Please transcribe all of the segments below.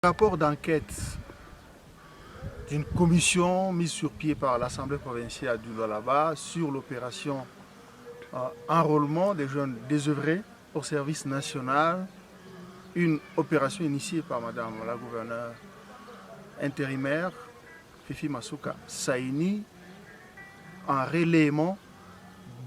Rapport d'enquête d'une commission mise sur pied par l'Assemblée provinciale du Lualaba sur l'opération enrôlement des jeunes désœuvrés au service national, une opération initiée par Madame la gouverneure intérimaire Fifi Masuka Saini en relayement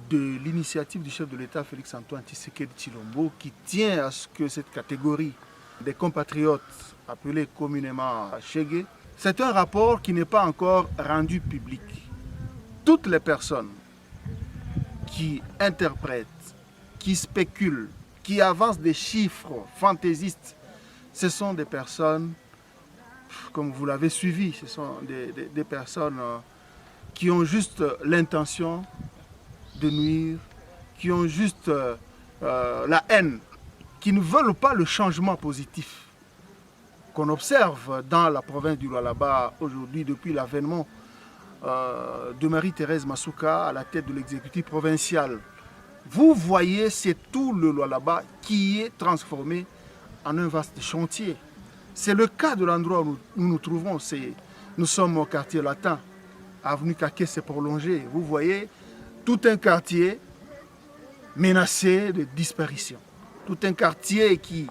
de l'initiative du chef de l'État Félix-Antoine Tshisekedi Tshilombo qui tient à ce que cette catégorie des compatriotes appelés communément Chégué, c'est un rapport qui n'est pas encore rendu public. Toutes les personnes qui interprètent, qui spéculent, qui avancent des chiffres fantaisistes, ce sont des personnes, comme vous l'avez suivi, ce sont des personnes qui ont juste l'intention de nuire, qui ont juste la haine, qui ne veulent pas le changement positif qu'on observe dans la province du Lualaba aujourd'hui depuis l'avènement de Marie-Thérèse Masuka à la tête de l'exécutif provincial. Vous voyez, c'est tout le Lualaba qui est transformé en un vaste chantier. C'est le cas de l'endroit où nous nous trouvons. Nous sommes au quartier latin. Avenue Kaké s'est prolongée. Vous voyez, tout un quartier menacé de disparition. Tout un quartier qui,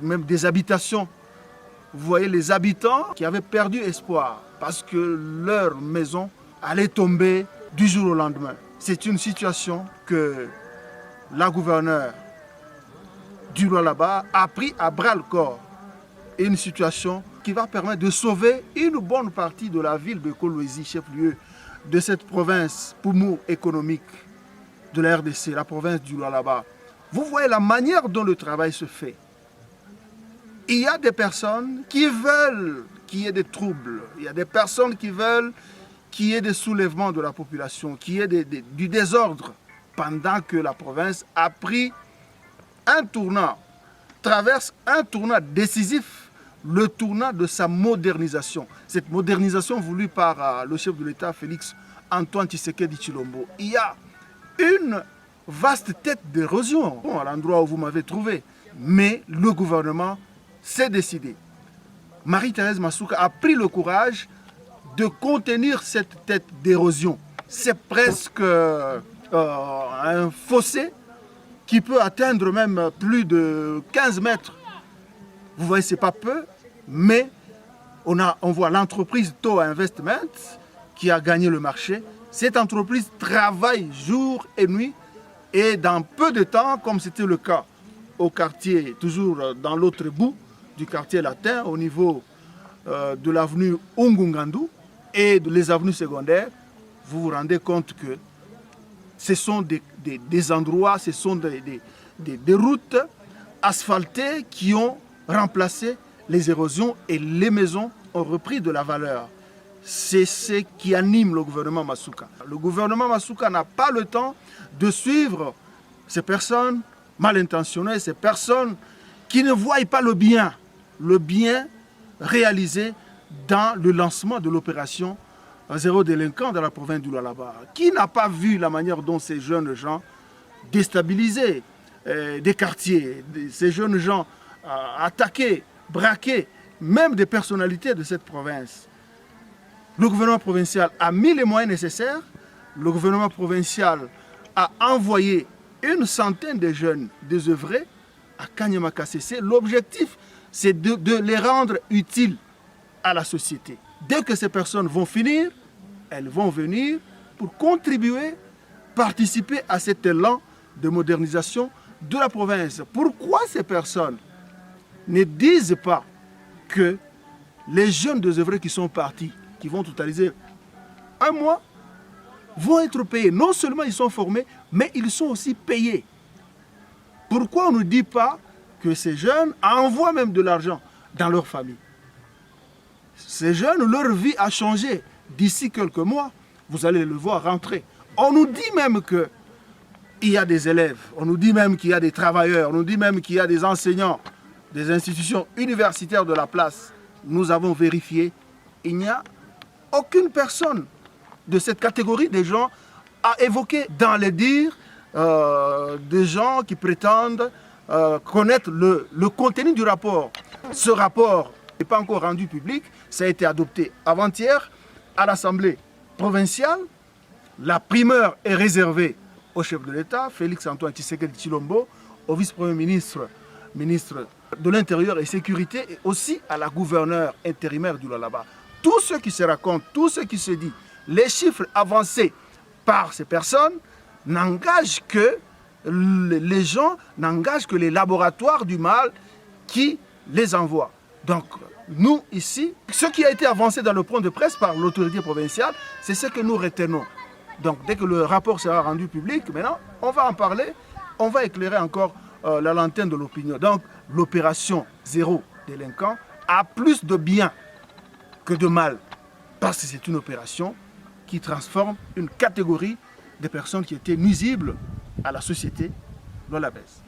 même des habitations, vous voyez les habitants qui avaient perdu espoir parce que leur maison allait tomber du jour au lendemain. C'est une situation que la gouverneure du Lualaba a pris à bras le corps. Et une situation qui va permettre de sauver une bonne partie de la ville de Kolwezi, chef-lieu de cette province poumon économique de la RDC, la province du Lualaba. Vous voyez la manière dont le travail se fait. Il y a des personnes qui veulent qu'il y ait des troubles. Il y a des personnes qui veulent qu'il y ait des soulèvements de la population, qu'il y ait du désordre, pendant que la province a pris un tournant, traverse un tournant décisif, le tournant de sa modernisation. Cette modernisation voulue par le chef de l'État, Félix-Antoine Tshisekedi Tshilombo. Il y a une vaste tête d'érosion à l'endroit où vous m'avez trouvé. Mais le gouvernement s'est décidé. Marie-Thérèse Masuka a pris le courage de contenir cette tête d'érosion. C'est presque un fossé qui peut atteindre même plus de 15 mètres. Vous voyez, ce n'est pas peu, mais on voit l'entreprise Toa Investment qui a gagné le marché. Cette entreprise travaille jour et nuit et dans peu de temps, comme c'était le cas au quartier, toujours dans l'autre bout du quartier latin, au niveau de l'avenue Ungungandu et les avenues secondaires, vous vous rendez compte que ce sont des endroits, ce sont des routes asphaltées qui ont remplacé les érosions et les maisons ont repris de la valeur. C'est ce qui anime le gouvernement Masuka. Le gouvernement Masuka n'a pas le temps de suivre ces personnes mal intentionnées, ces personnes qui ne voient pas le bien réalisé dans le lancement de l'opération Zéro délinquant dans la province du Lualaba. Qui n'a pas vu la manière dont ces jeunes gens déstabilisaient des quartiers, ces jeunes gens attaqués, braqués, même des personnalités de cette province. Le gouvernement provincial a mis les moyens nécessaires. Le gouvernement provincial a envoyé une centaine de jeunes désœuvrés à Kanyama-Kassese. L'objectif, c'est de les rendre utiles à la société. Dès que ces personnes vont finir, elles vont venir pour contribuer, participer à cet élan de modernisation de la province. Pourquoi ces personnes ne disent pas que les jeunes désœuvrés qui sont partis, qui vont totaliser un mois, vont être payés. Non seulement ils sont formés, mais ils sont aussi payés. Pourquoi on ne dit pas que ces jeunes envoient même de l'argent dans leur famille? Ces jeunes, leur vie a changé. D'ici quelques mois, vous allez le voir rentrer. On nous dit même qu'il y a des élèves, on nous dit même qu'il y a des travailleurs, on nous dit même qu'il y a des enseignants, des institutions universitaires de la place. Nous avons vérifié, il n'y a aucune personne de cette catégorie des gens à évoquer dans les dires des gens qui prétendent connaître le contenu du rapport. Ce rapport n'est pas encore rendu public, ça a été adopté avant-hier à l'Assemblée provinciale. La primeur est réservée au chef de l'État, Félix-Antoine Tshisekedi Tshilombo, au vice-premier ministre, ministre de l'Intérieur et Sécurité, et aussi à la gouverneure intérimaire du Lualaba. Tout ce qui se raconte, tout ce qui se dit, les chiffres avancés par ces personnes n'engagent que les gens, n'engagent que les laboratoires du mal qui les envoient. Donc, nous, ici, ce qui a été avancé dans le point de presse par l'autorité provinciale, c'est ce que nous retenons. Donc, dès que le rapport sera rendu public, maintenant, on va en parler, on va éclairer encore la lanterne de l'opinion. Donc, l'opération Zéro Délinquant a plus de bien que de mal, parce que c'est une opération qui transforme une catégorie de personnes qui étaient nuisibles à la société lualabaise.